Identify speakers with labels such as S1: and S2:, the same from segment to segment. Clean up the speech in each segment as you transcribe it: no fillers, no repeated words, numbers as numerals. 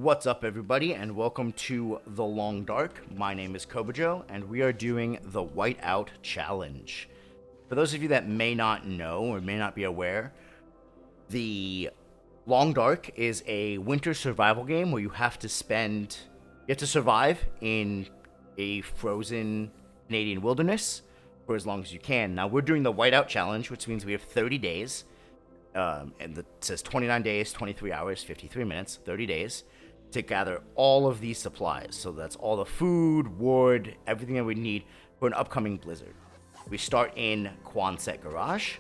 S1: What's up, everybody, and welcome to The Long Dark. My name is Kobojo, and we are doing the Whiteout Challenge. For those of you that may not know or may not be aware, the Long Dark is a winter survival game where you have to survive in a frozen Canadian wilderness for as long as you can. Now, we're doing the Whiteout Challenge, which means we have 30 days. And it says 29 days, 23 hours, 53 minutes, 30 days to gather all of these supplies. So that's all the food, wood, everything that we need for an upcoming blizzard. We start in Quonset Garage.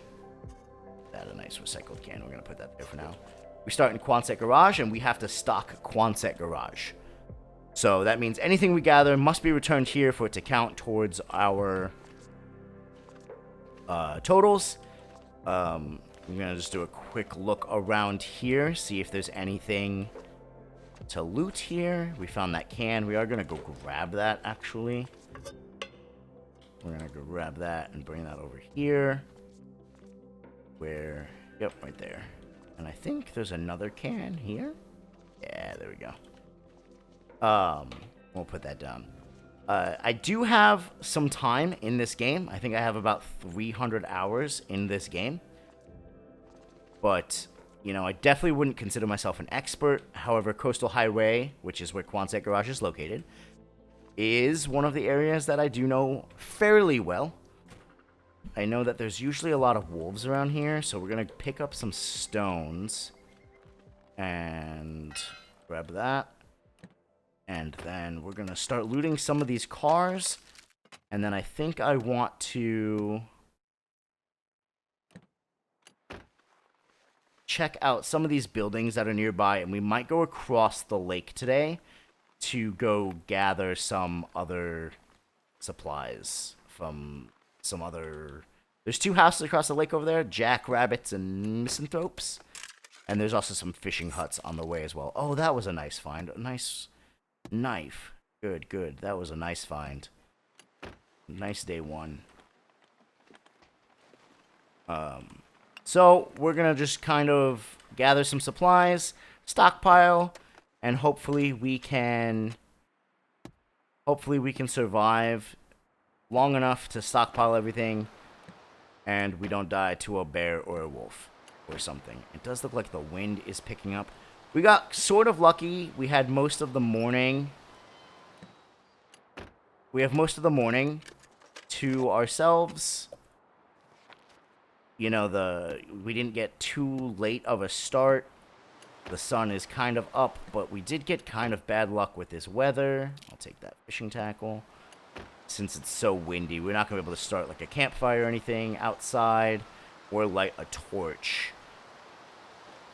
S1: That's a nice recycled can. We're going to put that there for now. We start in Quonset Garage, and we have to stock Quonset Garage. So that means anything we gather must be returned here for it to count towards our totals. I'm going to just do a quick look around here, see if there's anything to loot here. We found that can. We are going to go grab that, actually. We're going to go grab that and bring that over here. Yep, right there. And I think there's another can here. Yeah, there we go. We'll put that down. I do have some time in this game. I think I have about 300 hours in this game. But, you know, I definitely wouldn't consider myself an expert. However, Coastal Highway, which is where Quonset Garage is located, is one of the areas that I do know fairly well. I know that there's usually a lot of wolves around here, so we're going to pick up some stones and grab that. And then we're going to start looting some of these cars. And then I think I want to check out some of these buildings that are nearby, and we might go across the lake today to go gather some other supplies from some other... There's two houses across the lake over there, jackrabbits and misanthropes, and there's also some fishing huts on the way as well. Oh, that was a nice find. A nice knife. Good. That was a nice find. Nice day one. So, we're going to just kind of gather some supplies, stockpile, and hopefully we can survive long enough to stockpile everything, and we don't die to a bear or a wolf or something. It does look like the wind is picking up. We got sort of lucky. We had most of the morning. We have most of the morning to ourselves. You know, we didn't get too late of a start. The sun is kind of up, but we did get kind of bad luck with this weather. I'll take that fishing tackle. Since it's so windy, we're not going to be able to start like a campfire or anything outside or light a torch.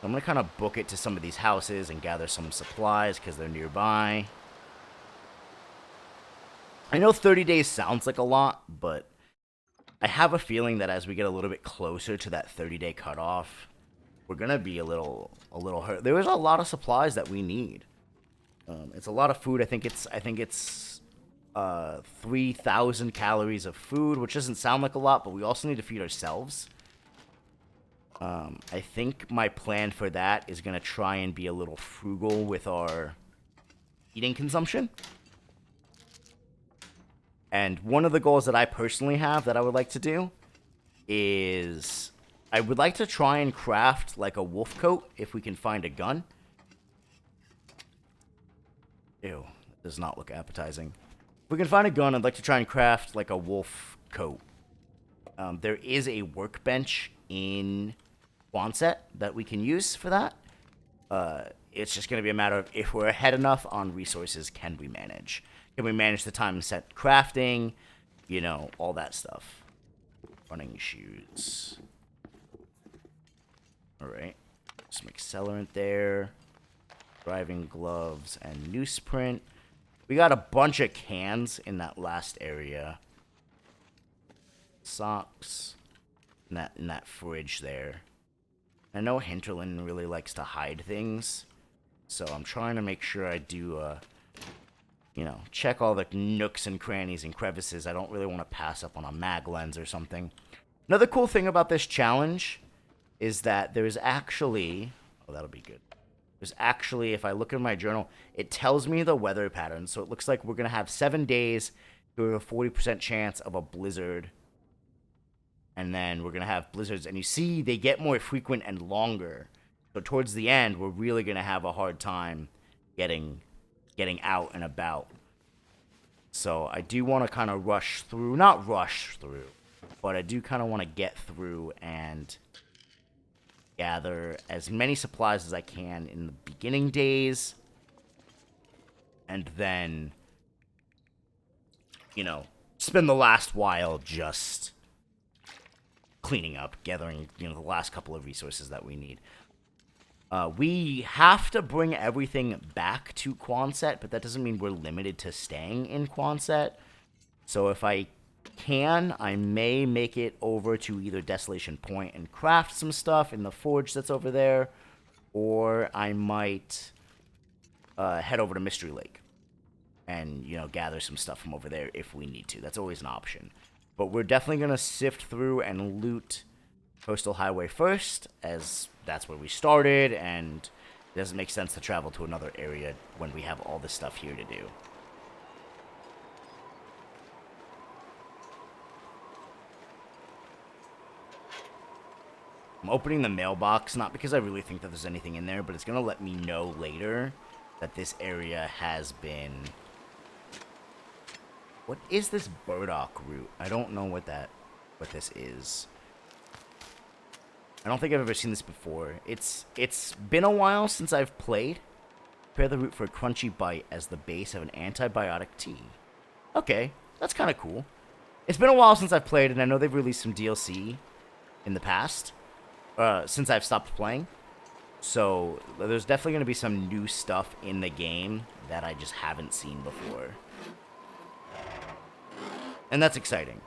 S1: I'm going to kind of book it to some of these houses and gather some supplies because they're nearby. I know 30 days sounds like a lot, but I have a feeling that as we get a little bit closer to that 30-day cutoff, we're gonna be a little hurt. There is a lot of supplies that we need. It's a lot of food. I think it's 3,000 calories of food, which doesn't sound like a lot, but we also need to feed ourselves. I think my plan for that is gonna try and be a little frugal with our eating consumption. And one of the goals that I personally have that I would like to do is I would like to try and craft like a wolf coat if we can find a gun. Ew, that does not look appetizing. If we can find a gun, I'd like to try and craft like a wolf coat. There is a workbench in Quonset that we can use for that. It's just going to be a matter of if we're ahead enough on resources, can we manage? Can we manage the time set crafting? You know, all that stuff. Running shoes. Alright. Some accelerant there. Driving gloves and newsprint. We got a bunch of cans in that last area. Socks. In that fridge there. I know Hinterland really likes to hide things. So I'm trying to make sure I do, you know, check all the nooks and crannies and crevices. I don't really want to pass up on a mag lens or something. Another cool thing about this challenge is that there's actually... Oh, that'll be good. There's actually, if I look in my journal, it tells me the weather pattern. So it looks like we're going to have 7 days with a 40% chance of a blizzard. And then we're going to have blizzards. And you see, they get more frequent and longer. So towards the end, we're really going to have a hard time getting out and about. So I do want to kind of rush through. Not rush through. But I do kind of want to get through and gather as many supplies as I can in the beginning days. And then, you know, spend the last while just cleaning up, gathering, you know, the last couple of resources that we need. We have to bring everything back to Quonset, but that doesn't mean we're limited to staying in Quonset. So if I can, I may make it over to either Desolation Point and craft some stuff in the forge that's over there, or I might head over to Mystery Lake and, you know, gather some stuff from over there if we need to. That's always an option. But we're definitely going to sift through and loot Coastal Highway first, as that's where we started, and it doesn't make sense to travel to another area when we have all this stuff here to do. I'm opening the mailbox, not because I really think that there's anything in there, but it's going to let me know later that this area has been... What is this burdock root? I don't know what this is. I don't think I've ever seen this before. It's been a while since I've played. Prepare the root for a crunchy bite as the base of an antibiotic tea. Okay, that's kind of cool. It's been a while since I've played, and I know they've released some DLC in the past. Since I've stopped playing. So, there's definitely going to be some new stuff in the game that I just haven't seen before. And that's exciting.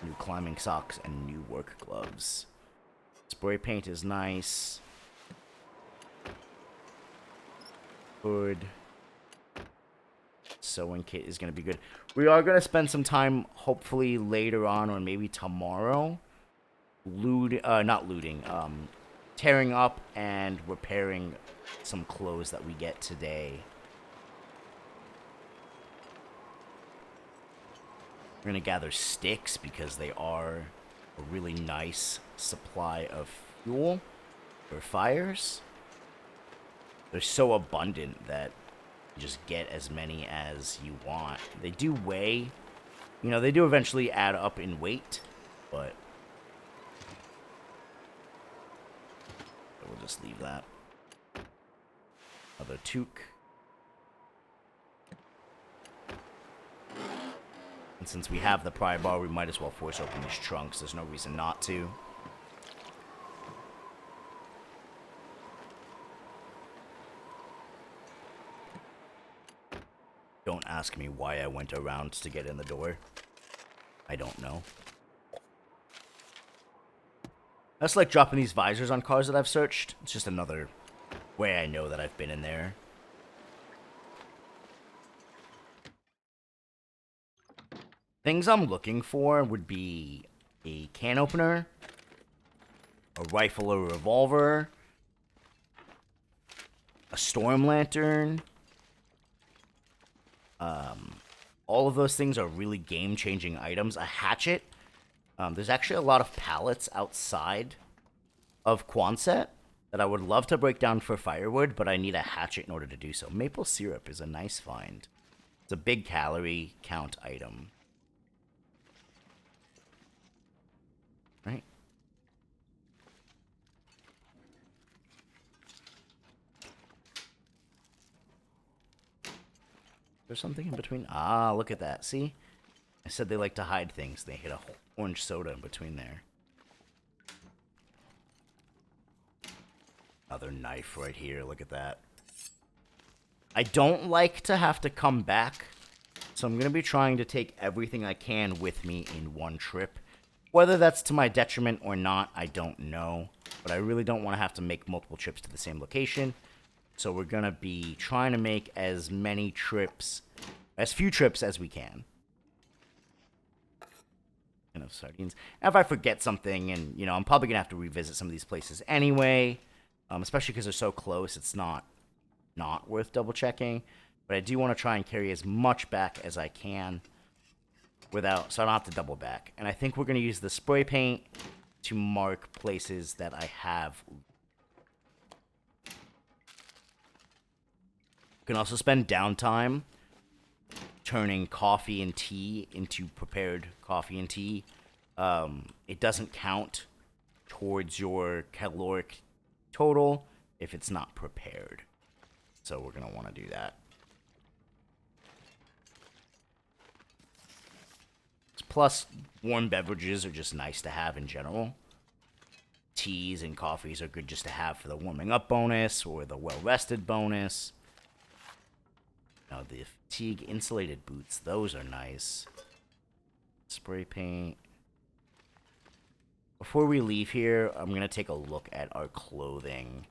S1: New climbing socks and new work gloves. Spray paint is nice. Good. Sewing kit is going to be good. We are going to spend some time, hopefully later on, or maybe tomorrow, tearing up and repairing some clothes that we get today. We're going to gather sticks because they are a really nice supply of fuel for fires. They're so abundant that just get as many as you want. They do weigh, you know, they do eventually add up in weight, but we'll just leave that. Another toque. And since we have the pry bar, we might as well force open these trunks. There's no reason not to. Don't ask me why I went around to get in the door. I don't know. That's like dropping these visors on cars that I've searched. It's just another way I know that I've been in there. Things I'm looking for would be a can opener, a rifle or revolver, a storm lantern. All of those things are really game-changing items. A hatchet. There's actually a lot of pallets outside of Quonset that I would love to break down for firewood, but I need a hatchet in order to do so. Maple syrup is a nice find. It's a big calorie count item. Right? There's something in between. Ah, look at that. See? I said they like to hide things. They hid a whole orange soda in between there. Another knife right here. Look at that. I don't like to have to come back, so I'm going to be trying to take everything I can with me in one trip. Whether that's to my detriment or not, I don't know. But I really don't want to have to make multiple trips to the same location. So we're going to be trying to make as many trips, as few trips as we can. sardines. And if I forget something, and I'm probably gonna have to revisit some of these places anyway, especially because they're so close. It's not worth double checking. But I do want to try and carry as much back as I can so I don't have to double back. And I think we're gonna use the spray paint to mark places that I have. You can also spend downtime turning coffee and tea into prepared coffee and tea. It doesn't count towards your caloric total if it's not prepared. So we're going to want to do that. Plus, warm beverages are just nice to have in general. Teas and coffees are good just to have for the warming up bonus or the well-rested bonus. Now, the fatigue insulated boots, those are nice. Spray paint. Before we leave here, I'm going to take a look at our clothing.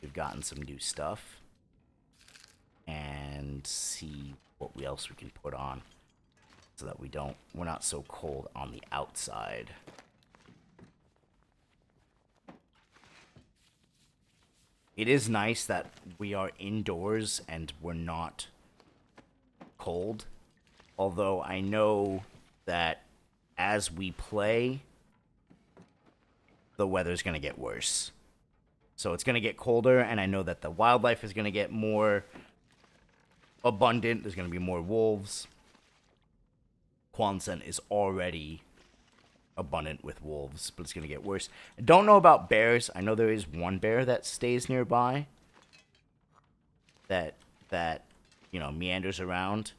S1: We've gotten some new stuff. And see what else we can put on. So that we're not so cold on the outside. It is nice that we are indoors and we're not cold. Although I know that as we play, the weather's going to get worse. So it's going to get colder, and I know that the wildlife is going to get more abundant. There's going to be more wolves. Quonset is already abundant with wolves, but it's going to get worse. I don't know about bears. I know there is one bear that stays nearby that meanders around.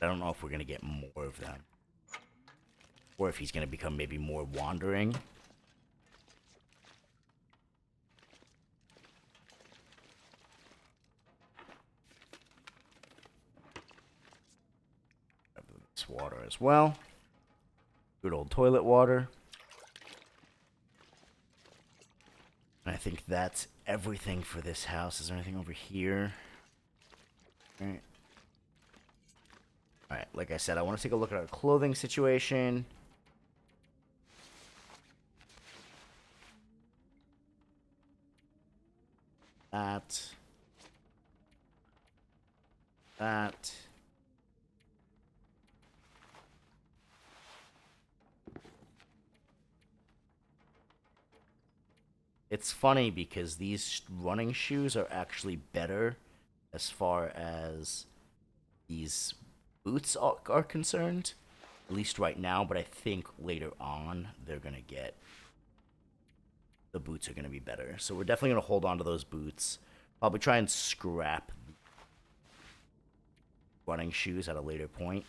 S1: I don't know if we're going to get more of them. Or if he's going to become maybe more wandering. This water as well. Good old toilet water. And I think that's everything for this house. Is there anything over here? Alright. Alright, like I said, I want to take a look at our clothing situation. That. It's funny because these running shoes are actually better as far as these boots are concerned. At least right now, but I think later on they're going to get... The boots are going to be better. So we're definitely going to hold on to those boots. Probably try and scrap running shoes at a later point.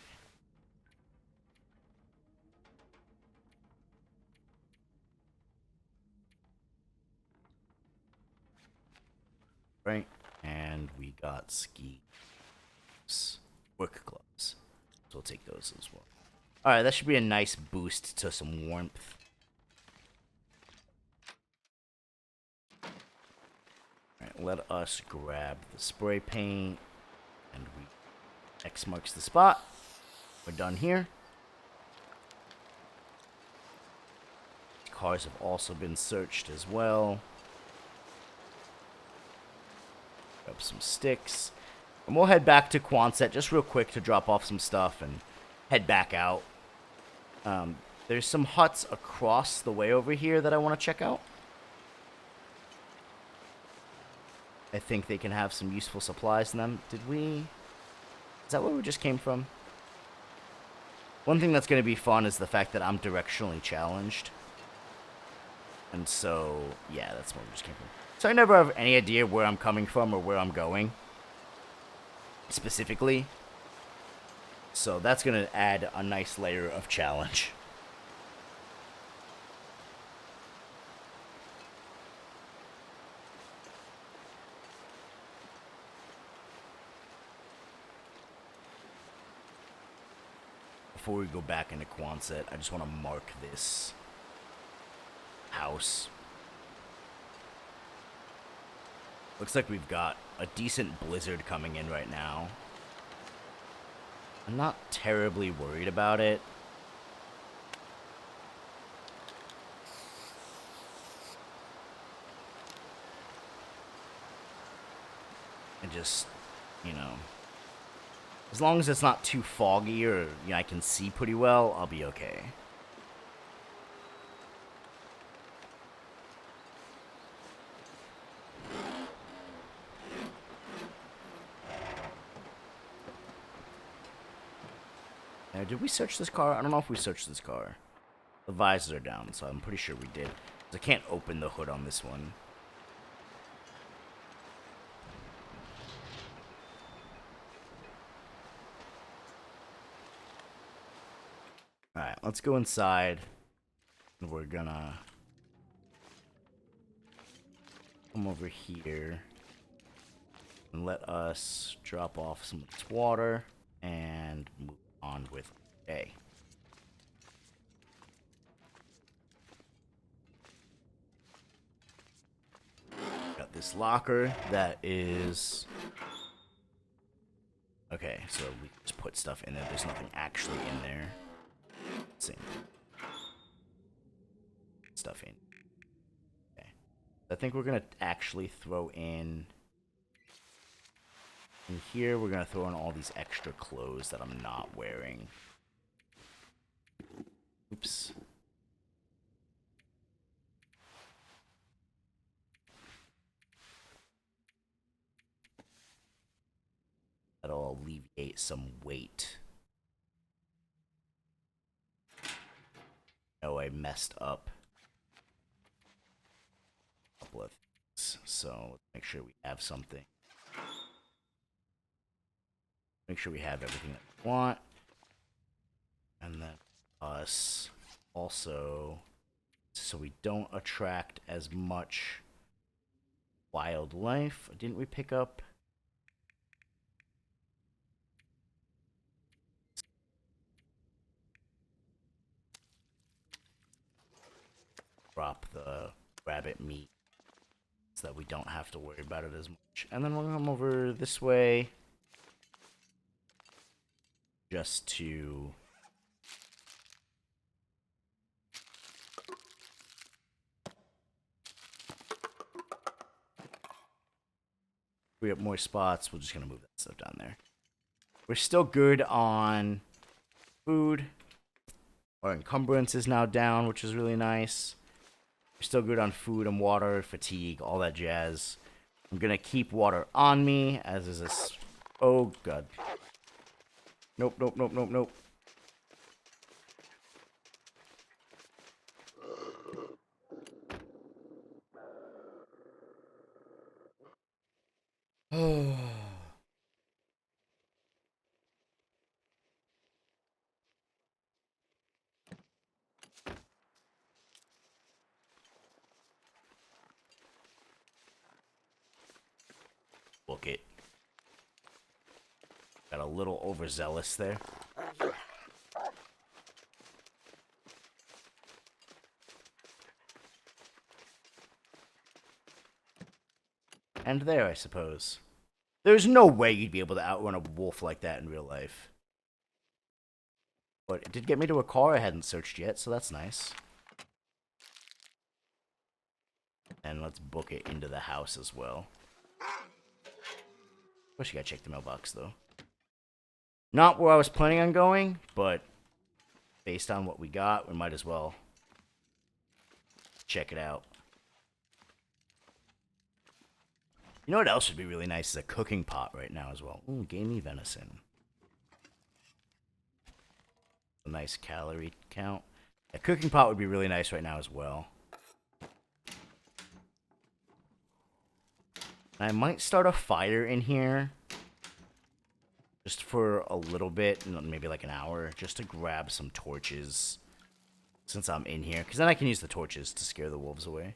S1: Right, and we got ski work gloves. So we'll take those as well. Alright, that should be a nice boost to some warmth. Alright, let us grab the spray paint. And X marks the spot. We're done here. Cars have also been searched as well. Grab some sticks. And we'll head back to Quonset just real quick to drop off some stuff and head back out. There's some huts across the way over here that I want to check out. I think they can have some useful supplies in them. Did we... Is that where we just came from? One thing that's going to be fun is the fact that I'm directionally challenged. And so, yeah, that's where we just came from. So I never have any idea where I'm coming from or where I'm going. Specifically. So that's going to add a nice layer of challenge. Before we go back into Quonset, I just want to mark this house. Looks like we've got a decent blizzard coming in right now. I'm not terribly worried about it. And just, you know, as long as it's not too foggy or I can see pretty well, I'll be okay. Now, did we search this car? I don't know if we searched this car. The visors are down, so I'm pretty sure we did. I can't open the hood on this one. Alright, let's go inside. We're gonna come over here and let us drop off some of this water and move on with the day. Got this locker that is... Okay, so we just put stuff in there. There's nothing actually in there. Let's see. Stuff in. Okay. I think we're gonna actually throw in here, we're gonna throw in all these extra clothes that I'm not wearing. Oops. That'll alleviate some weight. Oh, I messed up a couple of things. So let's make sure we have something. Make sure we have everything that we want. And then us also, so we don't attract as much wildlife. Didn't we pick up? Drop the rabbit meat so that we don't have to worry about it as much. And then we'll come over this way just to free up more spots. We're just gonna move that stuff down there. We're still good on food. Our encumbrance is now down, which is really nice. We're still good on food and water, fatigue, all that jazz. I'm gonna keep water on me, as is this. Oh god. Nope, nope, nope, nope, nope. Oh. Book it. Got a little overzealous there. And there, I suppose. There's no way you'd be able to outrun a wolf like that in real life. But it did get me to a car I hadn't searched yet, so that's nice. And let's book it into the house as well. Of course, you gotta check the mailbox, though. Not where I was planning on going, but based on what we got, we might as well check it out. You know what else would be really nice is a cooking pot right now as well. Ooh, gamey venison. A nice calorie count. A cooking pot would be really nice right now as well. I might start a fire in here. Just for a little bit, maybe like an hour, just to grab some torches. Since I'm in here. Because then I can use the torches to scare the wolves away.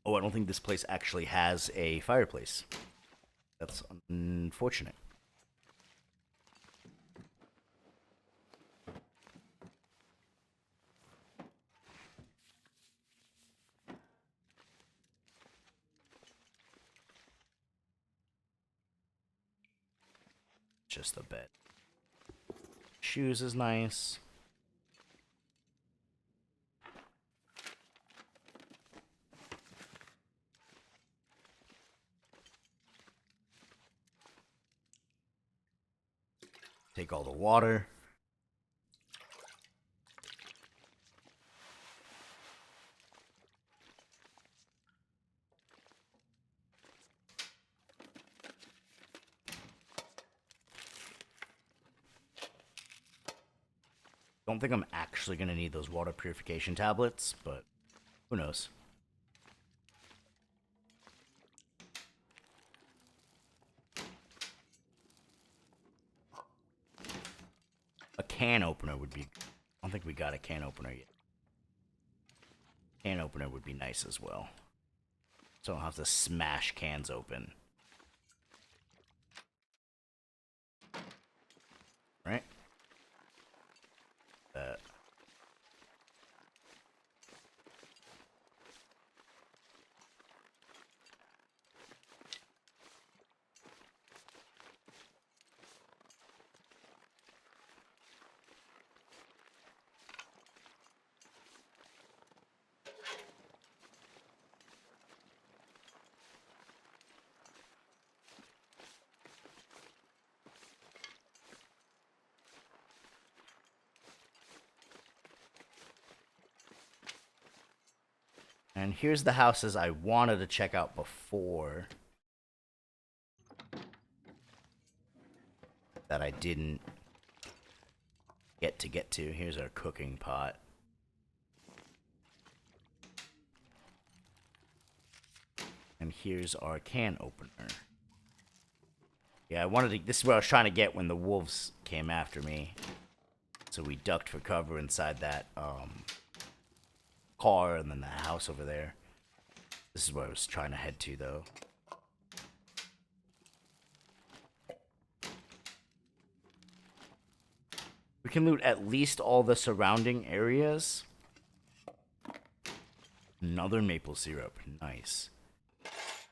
S1: Oh, I don't think this place actually has a fireplace. That's unfortunate. Just a bed. Shoes is nice. Take all the water. Don't think I'm actually going to need those water purification tablets, but who knows. A can opener would be... I don't think we got a can opener yet. Can opener would be nice as well. So I don't have to smash cans open. Right? And here's the houses I wanted to check out before that I didn't get to. Here's our cooking pot. And here's our can opener. Yeah, I wanted to... This is what I was trying to get when the wolves came after me. So we ducked for cover inside that car and then the house over there. This is where I was trying to head to, though. We can loot at least all the surrounding areas. Another maple syrup. Nice.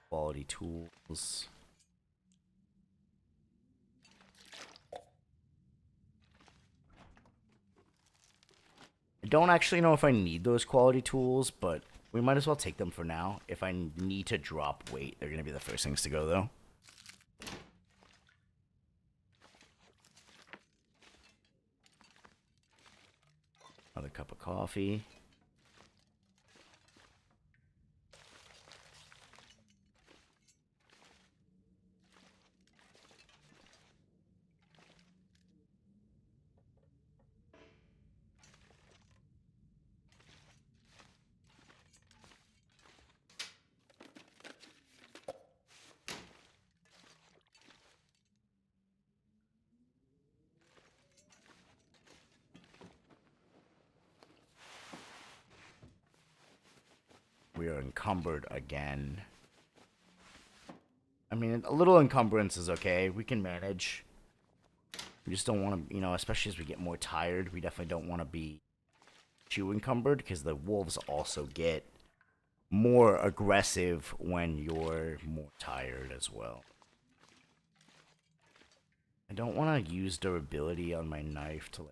S1: Quality tools. I don't actually know if I need those quality tools, but we might as well take them for now. If I need to drop weight, they're going to be the first things to go, though. Another cup of coffee. We are encumbered again. I mean, a little encumbrance is okay. We can manage. We just don't want to, especially as we get more tired, we definitely don't want to be too encumbered because the wolves also get more aggressive when you're more tired as well. I don't want to use durability on my knife to,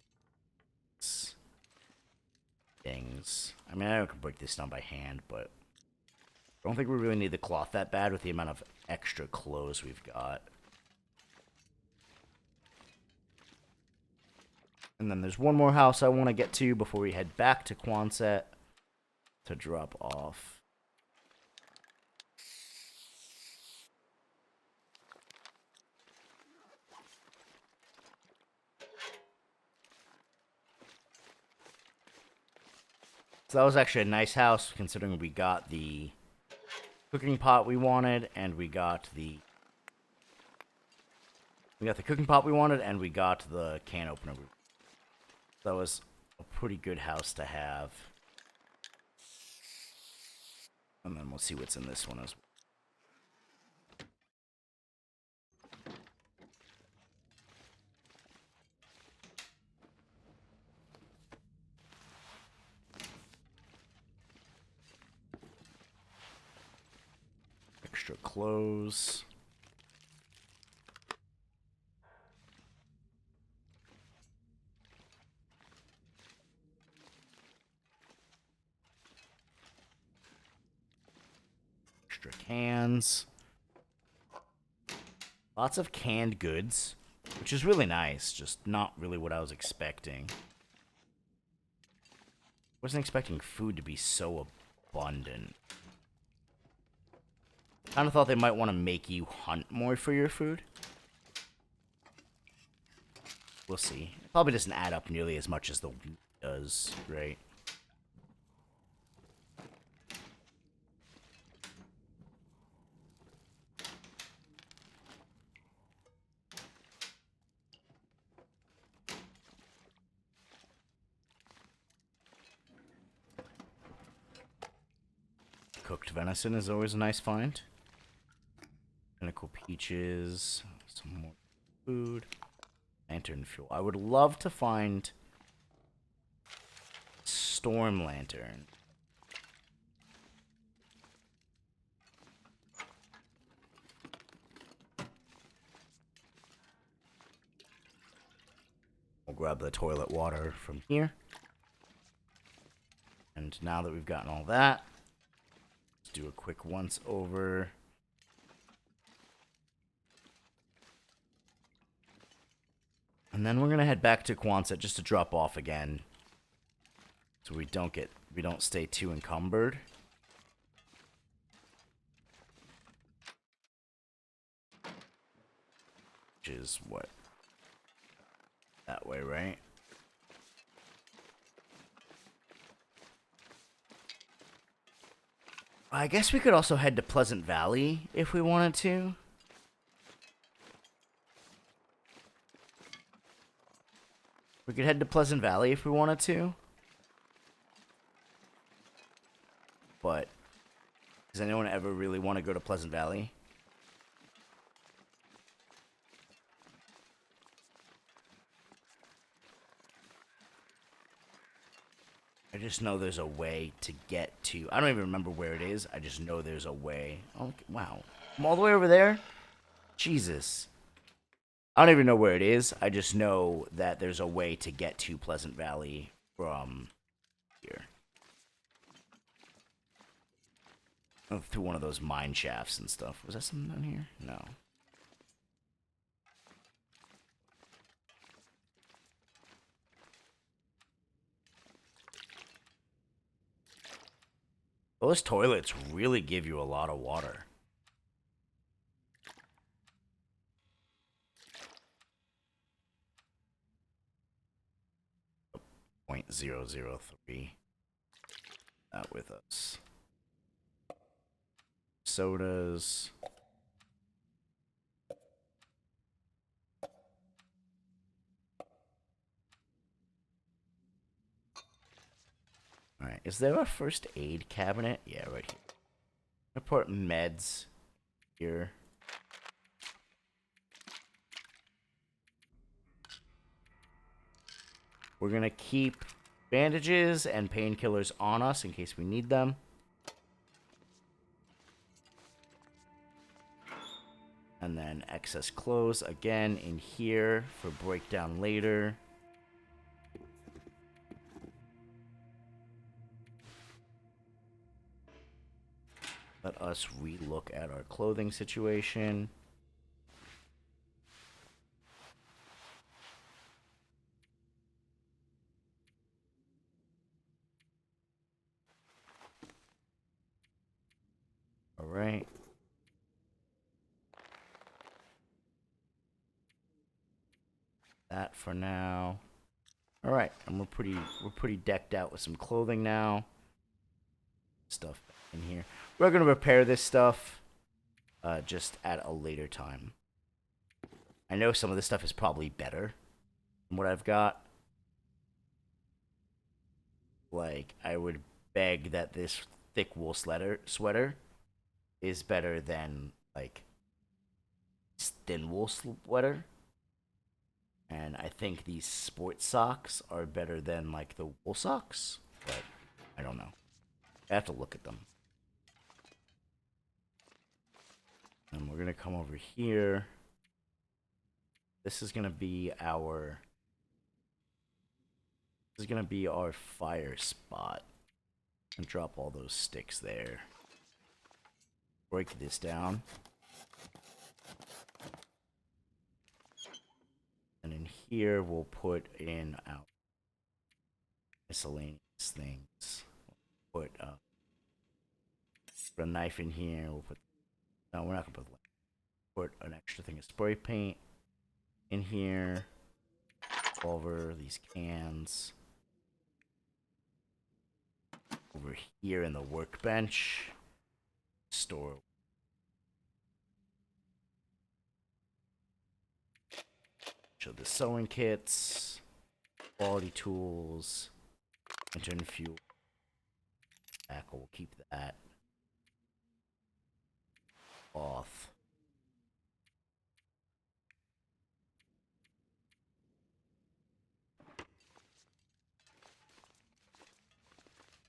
S1: things. I mean, I can break this down by hand, but I don't think we really need the cloth that bad with the amount of extra clothes we've got. And then there's one more house I want to get to before we head back to Quonset to drop off. So that was actually a nice house, considering we got the cooking pot we wanted, and we got the cooking pot we wanted, and we got the can opener. That was a pretty good house to have. And then we'll see what's in this one as well. Extra clothes. Extra cans. Lots of canned goods. which is really nice, just not really what I was expecting. Wasn't expecting food to be so abundant. Kind of thought they might want to make you hunt more for your food. We'll see. It probably doesn't add up nearly as much as the wheat does, right? Cooked venison is always a nice find. Pinnacle peaches, some more food, lantern fuel. I would love to find storm lantern. We'll grab the toilet water from here. And now that we've gotten all that, let's do a quick once over. And then we're gonna head back to Quonset just to drop off again, so we don't stay too encumbered. Which is what? That way, right? I guess we could also head to Pleasant Valley if we wanted to. We could head to Pleasant Valley if we wanted to. But does anyone ever really want to go to Pleasant Valley? I just know there's a way to get to... I don't even remember where it is. I just know there's a way. Oh, wow. I'm all the way over there? Jesus. I don't even know where it is. I just know that there's a way to get to Pleasant Valley from here. Oh, through one of those mine shafts and stuff. Was that something down here? No. Those toilets really give you a lot of water. .003. Not with us. Sodas. Alright, is there a first aid cabinet? Yeah, right here. I'm gonna put meds here. We're gonna keep bandages and painkillers on us in case we need them. And then excess clothes again in here for breakdown later. Let us relook at our clothing situation. All right. That for now. All right, and we're pretty decked out with some clothing now. Stuff in here. We're gonna repair this stuff, just at a later time. I know some of this stuff is probably better than what I've got. Like, I would beg that this thick wool sweater is better than, like, thin wool sweater. And I think these sports socks are better than, like, the wool socks. But I don't know. I have to look at them. And we're going to come over here. This is going to be our... This is going to be our fire spot. And drop all those sticks there. Break this down. here we'll put in our miscellaneous things. Put a knife in here. We'll put no, we're not gonna put an extra thing of spray paint in here. Over these cans. Over here in the workbench. Store. Show the sewing kits. Quality tools. Enter in fuel. Tackle, we'll keep that. Cloth.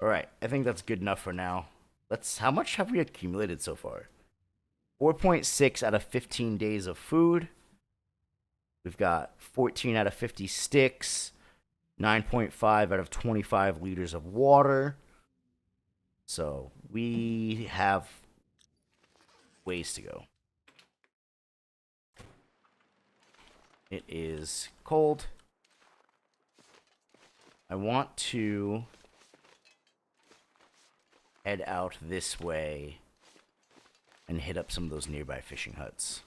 S1: Alright, I think that's good enough for now. How much have we accumulated so far? 4.6 out of 15 days of food. We've got 14 out of 50 sticks. 9.5 out of 25 liters of water. So, we have ways to go. It is cold. I want to head out this way and hit up some of those nearby fishing huts.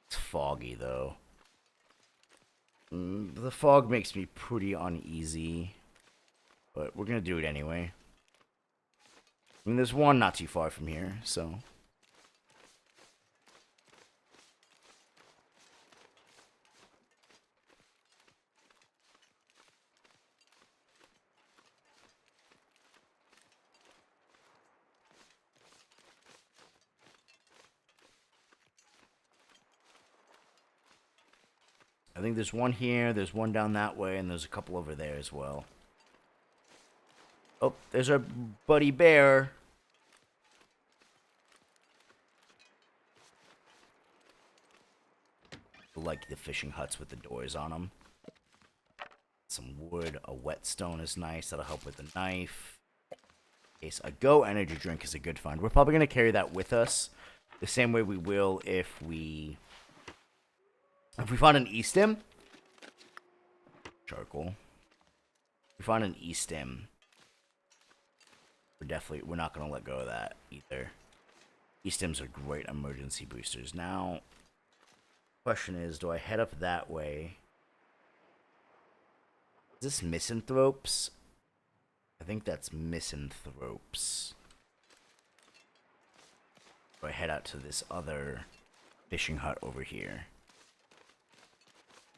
S1: It's foggy though. The fog makes me pretty uneasy, but we're gonna do it anyway. I mean, there's one not too far from here, so. I think there's one here, there's one down that way, and there's a couple over there as well. Oh, there's our buddy bear. I like the fishing huts with the doors on them. Some wood, a whetstone is nice, that'll help with the knife. Case a Go energy drink is a good find. We're probably going to carry that with us the same way we will if we find an E-stem. Charcoal. If we find an E-stem, we're not going to let go of that either. E-stems are great emergency boosters. Now, question is, do I head up that way? Is this misanthropes? I think that's misanthropes. Do I head out to this other fishing hut over here?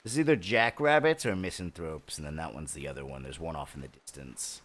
S1: This is either jackrabbits or misanthropes, and then that one's the other one. There's one off in the distance.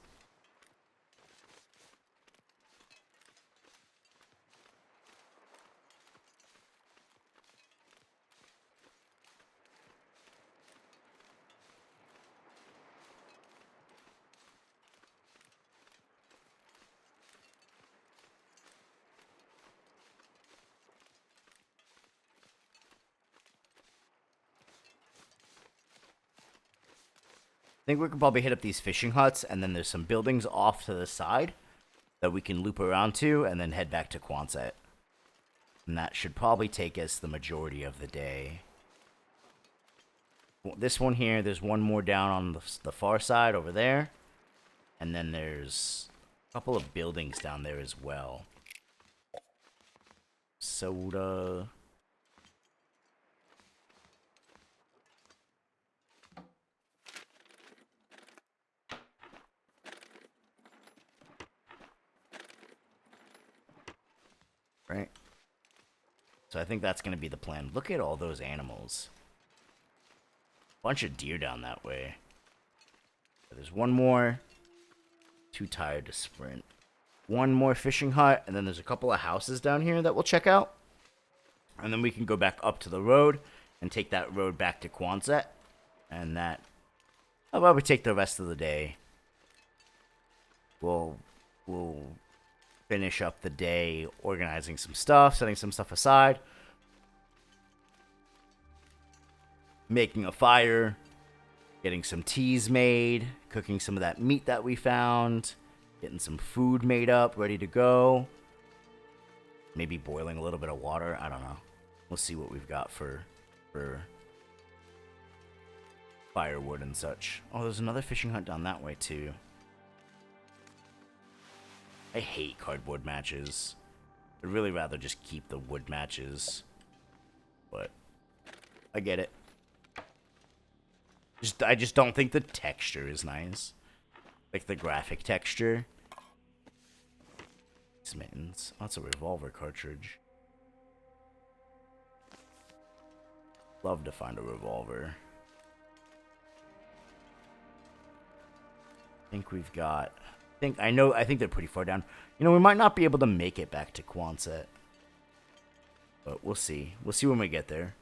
S1: I think we could probably hit up these fishing huts, and then there's some buildings off to the side that we can loop around to, and then head back to Quonset. And that should probably take us the majority of the day. This one here, there's one more down on the far side over there. And then there's a couple of buildings down there as well. Soda. Right? So I think that's going to be the plan. Look at all those animals. Bunch of deer down that way. There's one more. Too tired to sprint. One more fishing hut, and then there's a couple of houses down here that we'll check out. And then we can go back up to the road and take that road back to Quonset. And that... How about we take the rest of the day? We'll finish up the day organizing some stuff, setting some stuff aside. making a fire, getting some teas made, cooking some of that meat that we found, getting some food made up, ready to go. Maybe boiling a little bit of water. I don't know. We'll see what we've got for firewood and such. Oh, there's another fishing hut down that way too. I hate cardboard matches. I'd really rather just keep the wood matches. But I get it. I just don't think the texture is nice. Like the graphic texture. Mittens. Oh, that's a revolver cartridge. Love to find a revolver. I think we've got... I think they're pretty far down. You know, we might not be able to make it back to Quonset. But we'll see. We'll see when we get there.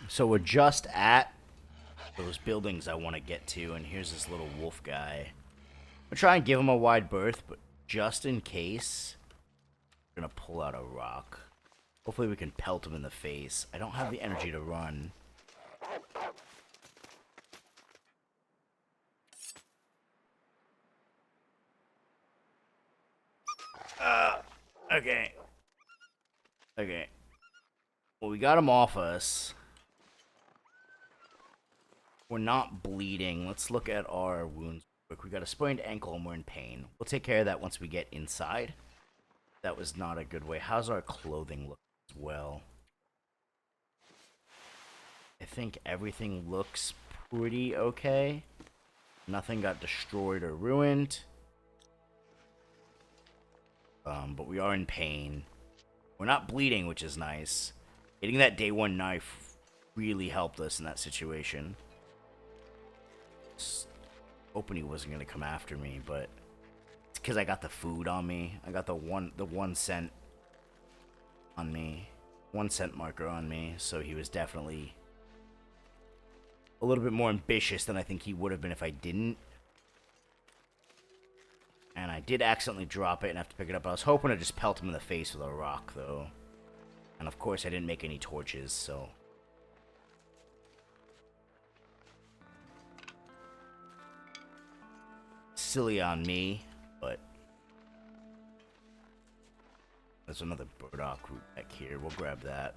S1: So we're just at those buildings I want to get to, and here's this little wolf guy. I'm try and give him a wide berth, but just in case, we're gonna pull out a rock. Hopefully we can pelt him in the face. I don't have the energy to run. Okay. Okay. Well, we got him off us. We're not bleeding. Let's look at our wounds. We got a sprained ankle and we're in pain. We'll take care of that once we get inside. That was not a good way. How's our clothing look as well? I think everything looks pretty okay. Nothing got destroyed or ruined. But we are in pain. We're not bleeding, which is nice. Getting that day one knife really helped us in that situation. Hoping he wasn't gonna come after me, but it's because I got the food on me. I got the 1 cent on me, 1 cent marker on me, so he was definitely a little bit more ambitious than I think he would have been if I didn't. And I did accidentally drop it and have to pick it up. I was hoping to just pelt him in the face with a rock, though. And of course, I didn't make any torches, so... silly on me, but... there's another burdock root back here. We'll grab that.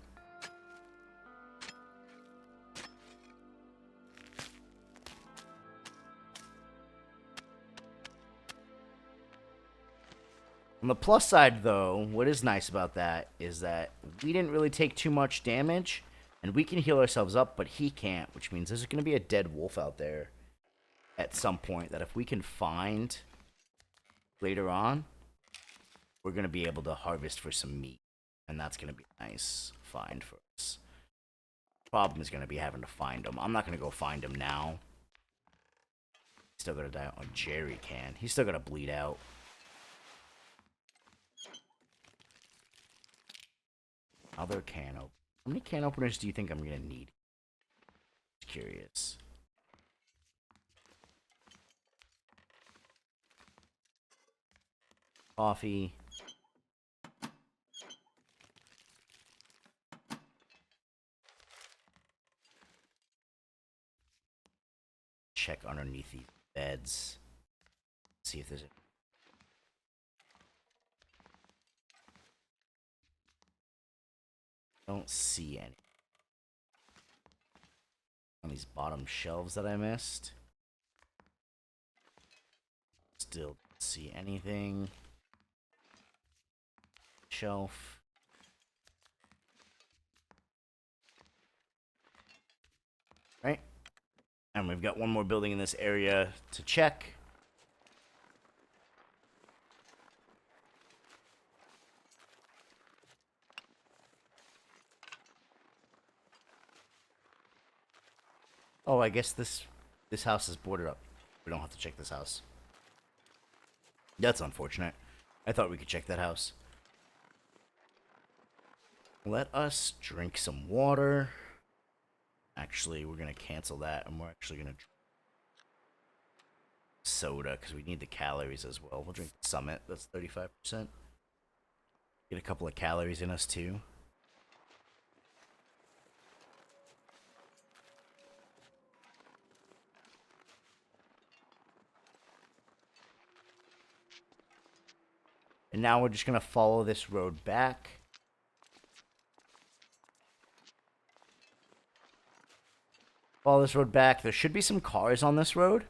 S1: On the plus side, though, what is nice about that is that we didn't really take too much damage, and we can heal ourselves up, but he can't, which means there's going to be a dead wolf out there at some point that if we can find later on, we're going to be able to harvest for some meat, and that's going to be a nice find for us. Problem is going to be having to find him. I'm not going to go find him now. He's still going to die. Oh, Jerry can. He's still going to bleed out. Other can opener. How many can openers do you think I'm gonna need? Just curious. Coffee. Check underneath these beds. See if there's a... don't see any. On these bottom shelves that I missed. Still don't see anything. Shelf. Right. And we've got one more building in this area to check. Oh, I guess this house is boarded up. We don't have to check this house. That's unfortunate. I thought we could check that house. Let us drink some water. Actually, we're gonna cancel that, and we're actually gonna drink soda because we need the calories as well. We'll drink Summit. That's 35%. Get a couple of calories in us too. And now we're just gonna follow this road back. Follow this road back. There should be some cars on this road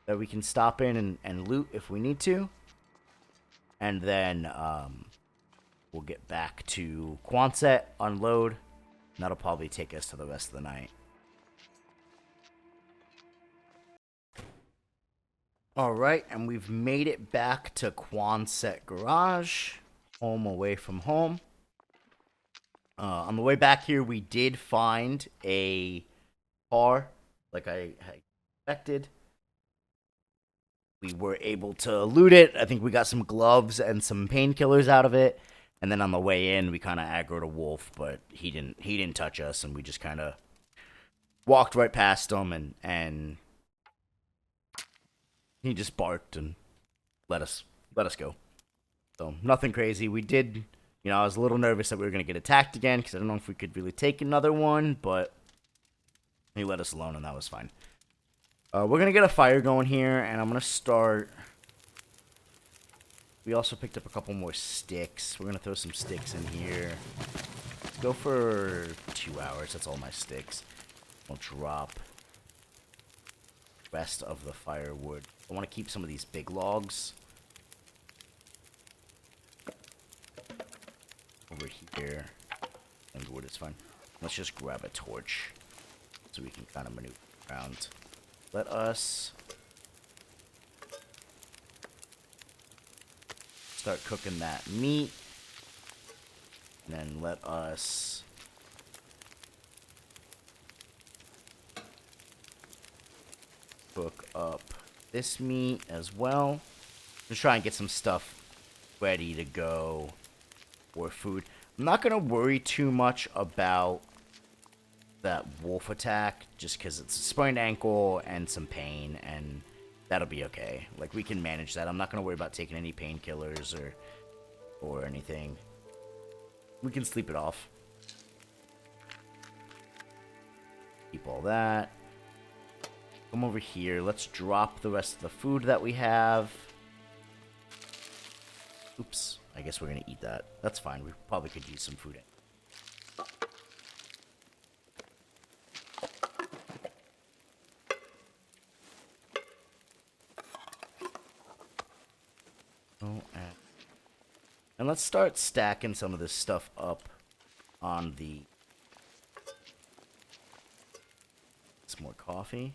S1: that we can stop in and loot if we need to. And then we'll get back to Quonset, unload, and that'll probably take us to the rest of the night. Alright, and we've made it back to Quonset Garage, home away from home. On the way back here, we did find a car, like I expected. We were able to loot it. I think we got some gloves and some painkillers out of it. And then on the way in, we kind of aggroed a wolf, but he didn't touch us, and we just kind of walked right past him, and he just barked and let us go. So nothing crazy. We did, I was a little nervous that we were gonna get attacked again because I don't know if we could really take another one, but he let us alone, and that was fine. We're gonna get a fire going here, and I'm gonna start. We also picked up a couple more sticks. We're gonna throw some sticks in here. Go for 2 hours. That's all my sticks. We'll drop the rest of the firewood. I want to keep some of these big logs over here. And wood is fine. Let's just grab a torch so we can kind of maneuver around. Let us start cooking that meat. And then let us cook up this meat as well. Just try and get some stuff ready to go for food. I'm not going to worry too much about that wolf attack just because it's a sprained ankle and some pain, and that'll be okay. Like, we can manage that. I'm not going to worry about taking any painkillers or anything. We can sleep it off. Keep all that. Come over here. Let's drop the rest of the food that we have. Oops. I guess we're going to eat that. That's fine. We probably could use some food. And let's start stacking some of this stuff up on the... Some more coffee.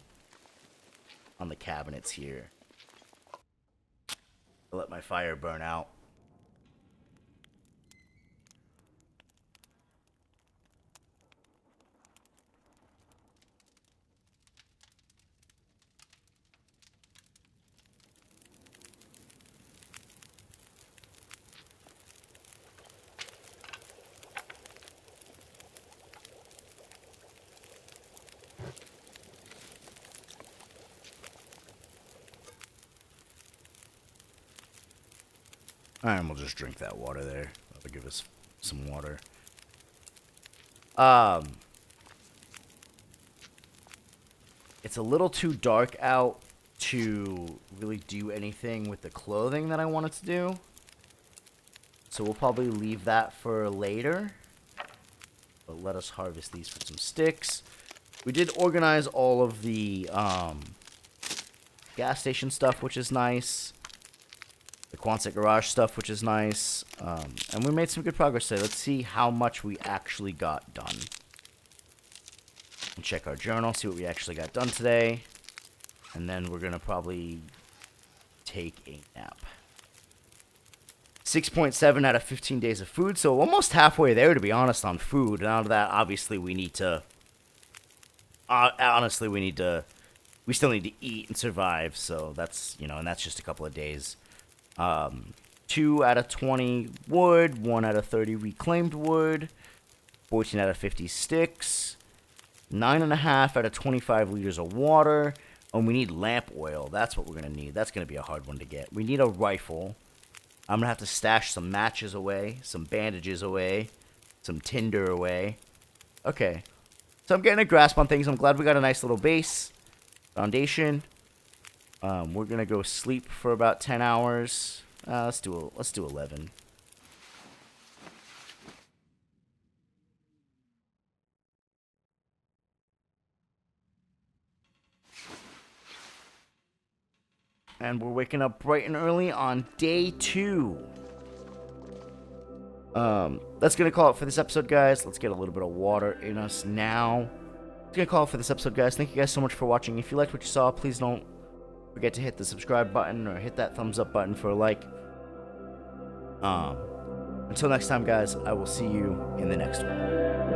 S1: On the cabinets here. I'll let my fire burn out. And we'll just drink that water there. That'll give us some water. It's a little too dark out to really do anything with the clothing that I wanted to do. So we'll probably leave that for later. But let us harvest these for some sticks. We did organize all of the gas station stuff, which is nice. The Quonset Garage stuff, which is nice. And we made some good progress today. Let's see how much we actually got done. And check our journal, see what we actually got done today. And then we're going to probably take a nap. 6.7 out of 15 days of food, so almost halfway there, to be honest, on food. And out of that, obviously, we need to... we still need to eat and survive, so that's, and that's just a couple of days. 2 out of 20 wood, 1 out of 30 reclaimed wood, 14 out of 50 sticks, 9.5 out of 25 liters of water. And we need lamp oil. That's what we're going to need. That's going to be a hard one to get. We need a rifle. I'm going to have to stash some matches away, some bandages away, some tinder away. Okay. So I'm getting a grasp on things. I'm glad we got a nice little base. Foundation. We're going to go sleep for about 10 hours. Let's do 11. And we're waking up bright and early on day 2. That's going to call it for this episode, guys. Let's get a little bit of water in us now. That's going to call it for this episode, guys. Thank you guys so much for watching. If you liked what you saw, please don't forget to hit the subscribe button or hit that thumbs up button for a like. Until next time, guys, I will see you in the next one.